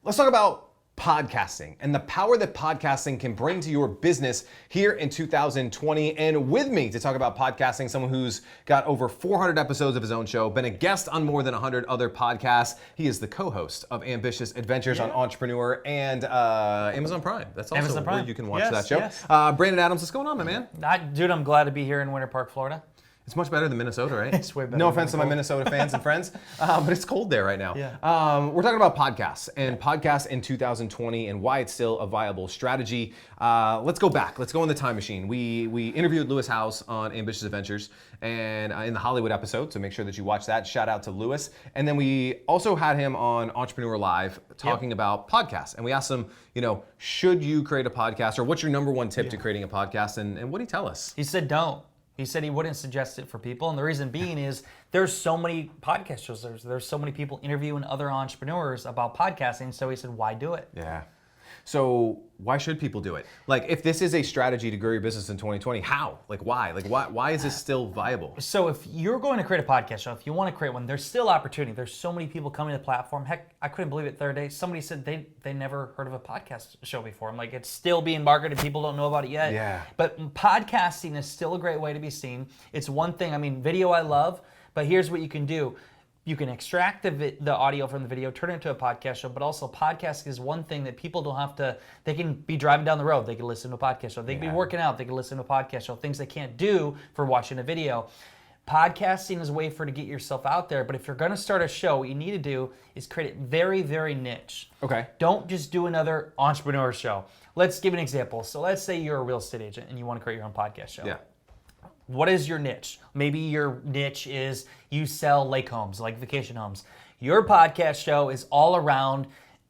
Let's talk about podcasting and the power that podcasting can bring to your business here in 2020. And with me to talk about podcasting, someone who's got over 400 episodes of his own show, been a guest on more than 100 other podcasts. He is the co-host of Ambitious Adventures on Entrepreneur and Amazon Prime. That's also Amazon Prime. where you can watch that show. Yes. Brandon Adams, what's going on, my man? Dude, I'm glad to be here in Winter Park, Florida. It's much better than Minnesota, right? It's way better. No offense to my Minnesota fans and friends, but it's cold there right now. Yeah. We're talking about podcasts and podcasts in 2020 and why it's still a viable strategy. Let's go back. Let's go in the time machine. We interviewed Lewis Howes on Ambitious Adventures and in the Hollywood episode, so make sure that you watch that. Shout out to Lewis. And then we also had him on Entrepreneur Live talking about podcasts. And we asked him, should you create a podcast, or what's your number one tip to creating a podcast? And what did he tell us? He said don't. He said he wouldn't suggest it for people, and the reason being is there's so many podcast shows. There's so many people interviewing other entrepreneurs about podcasting, so he said, why do it? Yeah. So why should people do it? Like, if this is a strategy to grow your business in 2020, how? Like, why? Like, why is this still viable? So if you're going to create a podcast show, if you want to create one, there's still opportunity. There's so many people coming to the platform. Heck, I couldn't believe it the other day. Somebody said they never heard of a podcast show before. I'm like, it's still being marketed. People don't know about it yet. Yeah. But podcasting is still a great way to be seen. It's one thing. Video I love, but here's what you can do. You can extract the audio from the video, turn it into a podcast show, but also podcasting is one thing that people don't have to, they can be driving down the road, they can listen to a podcast show. They can be working out, they can listen to a podcast show, things they can't do for watching a video. Podcasting is a way to get yourself out there, but if you're gonna start a show, what you need to do is create it very, very niche. Okay. Don't just do another entrepreneur show. Let's give an example. So let's say you're a real estate agent and you wanna create your own podcast show. Yeah. What is your niche? Maybe your niche is you sell lake homes, like vacation homes. Your podcast show is all around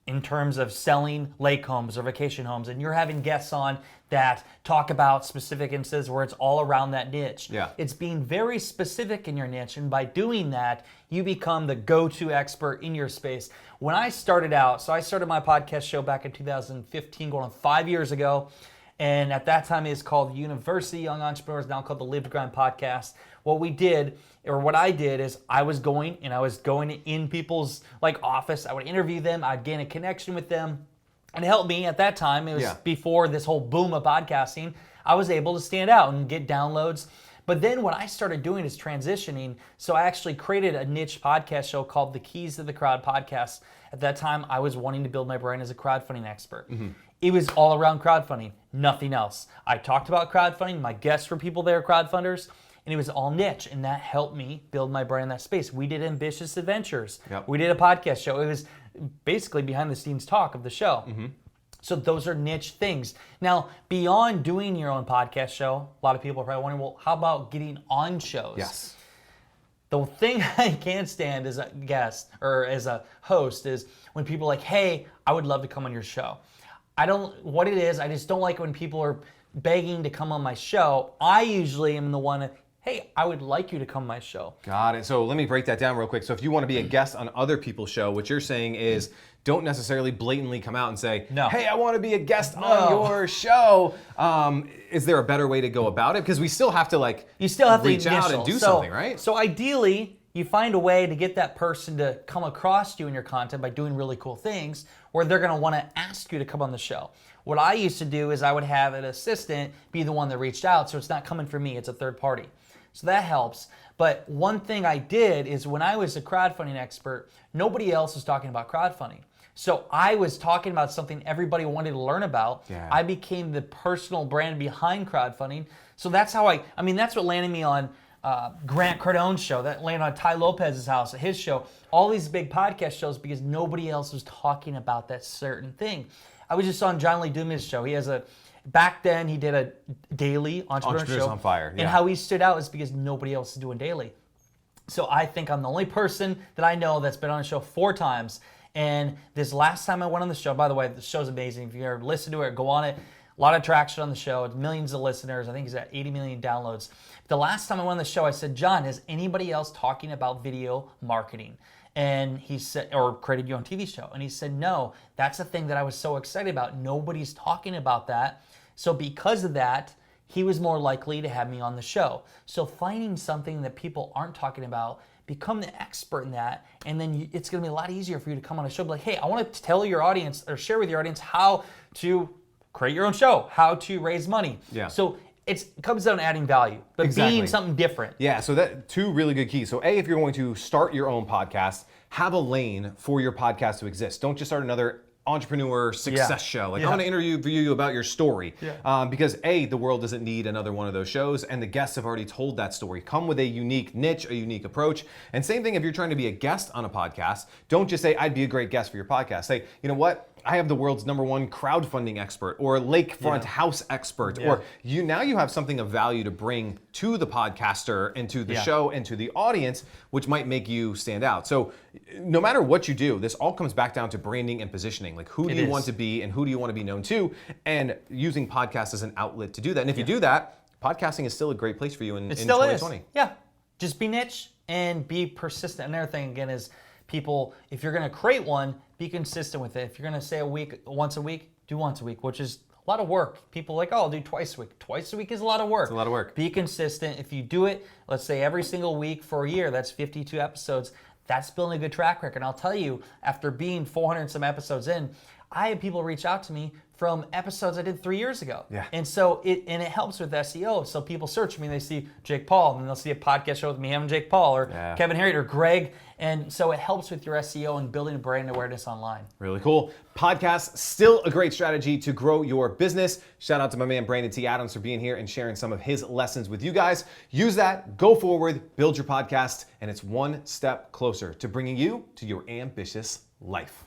in terms of selling lake homes or vacation homes, and you're having guests on that talk about specific instances where it's all around that niche. Yeah. It's being very specific in your niche, and by doing that, you become the go-to expert in your space. When I started out, so I started my podcast show back in 2015, going on 5 years ago. And at that time, it was called University Young Entrepreneurs, now called the Live to Grind Podcast. What I did is I was going in people's office. I would interview them. I'd gain a connection with them. And it helped me at that time. It was before this whole boom of podcasting. I was able to stand out and get downloads. But then what I started doing is transitioning. So I actually created a niche podcast show called the Keys to the Crowd Podcast. At that time, I was wanting to build my brand as a crowdfunding expert. Mm-hmm. It was all around crowdfunding, nothing else. I talked about crowdfunding. My guests were people that are crowdfunders, and it was all niche, and that helped me build my brand in that space. We did Ambitious Adventures. Yep. We did a podcast show. It was basically behind the scenes talk of the show. Mm-hmm. So those are niche things. Now, beyond doing your own podcast show, a lot of people are probably wondering, well, how about getting on shows? Yes. The thing I can't stand as a guest or as a host is when people are like, hey, I would love to come on your show. I just don't like when people are begging to come on my show. I usually am the one, hey, I would like you to come on my show. Got it. So let me break that down real quick. So if you want to be a guest on other people's show, what you're saying is don't necessarily blatantly come out and say, hey, I want to be a guest on your show. Is there a better way to go about it? Because we still have to reach out and do something, right? So ideally, you find a way to get that person to come across you in your content by doing really cool things, or they're going to want to ask you to come on the show. What I used to do is I would have an assistant be the one that reached out, so it's not coming from me, it's a third party. So that helps. But one thing I did is when I was a crowdfunding expert, nobody else was talking about crowdfunding. So I was talking about something everybody wanted to learn about. Yeah. I became the personal brand behind crowdfunding. So that's how that's what landed me on Grant Cardone's show, that landed on Ty Lopez's house, his show, all these big podcast shows because nobody else was talking about that certain thing. I was just on John Lee Dumas' show. Back then he did a daily entrepreneur Entrepreneurs show. on Fire. Yeah. And how he stood out is because nobody else is doing daily. So I think I'm the only person that I know that's been on the show 4 times. And this last time I went on the show, by the way, the show's amazing. If you ever listen to it, go on it. A lot of traction on the show. It's millions of listeners. I think he's at 80 million downloads. The last time I went on the show, I said, John, is anybody else talking about video marketing? And he said, or created your own TV show. And he said, no, that's the thing that I was so excited about. Nobody's talking about that. So because of that, he was more likely to have me on the show. So finding something that people aren't talking about become the expert in that, and then it's going to be a lot easier for you to come on a show, be like, hey, I want to tell your audience or share with your audience how to create your own show, how to raise money. Yeah. So it comes down to adding value, but being something different. Yeah, so that two really good keys. So A, if you're going to start your own podcast, have a lane for your podcast to exist. Don't just start another entrepreneur success show. Like, I want to interview you about your story. Because A, the world doesn't need another one of those shows, and the guests have already told that story. Come with a unique niche, a unique approach. And same thing if you're trying to be a guest on a podcast, don't just say, I'd be a great guest for your podcast. Say, you know what? I have the world's #1 crowdfunding expert or lakefront house expert, or now you have something of value to bring to the podcaster and to the show and to the audience, which might make you stand out. So no matter what you do, this all comes back down to branding and positioning. Like, who do you want to be and who do you want to be known to, and using podcasts as an outlet to do that. And if you do that, podcasting is still a great place for you in 2020. Is. Yeah, just be niche and be persistent. Another thing again is, people, if you're going to create one, be consistent with it. If you're going to say once a week, do once a week, which is a lot of work. People are like, oh, I'll do twice a week. Twice a week is a lot of work. It's a lot of work. Be consistent. If you do it, let's say every single week for a year, that's 52 episodes. That's building a good track record. And I'll tell you, after being 400 and some episodes in, I had people reach out to me from episodes I did 3 years ago. Yeah. And so it helps with SEO. So people search me and they see Jake Paul, and then they'll see a podcast show with me and Jake Paul, or Kevin Harriet, or Greg. And so it helps with your SEO and building brand awareness online. Really cool. Podcasts, still a great strategy to grow your business. Shout out to my man Brandon T. Adams for being here and sharing some of his lessons with you guys. Use that, go forward, build your podcast, and it's one step closer to bringing you to your ambitious life.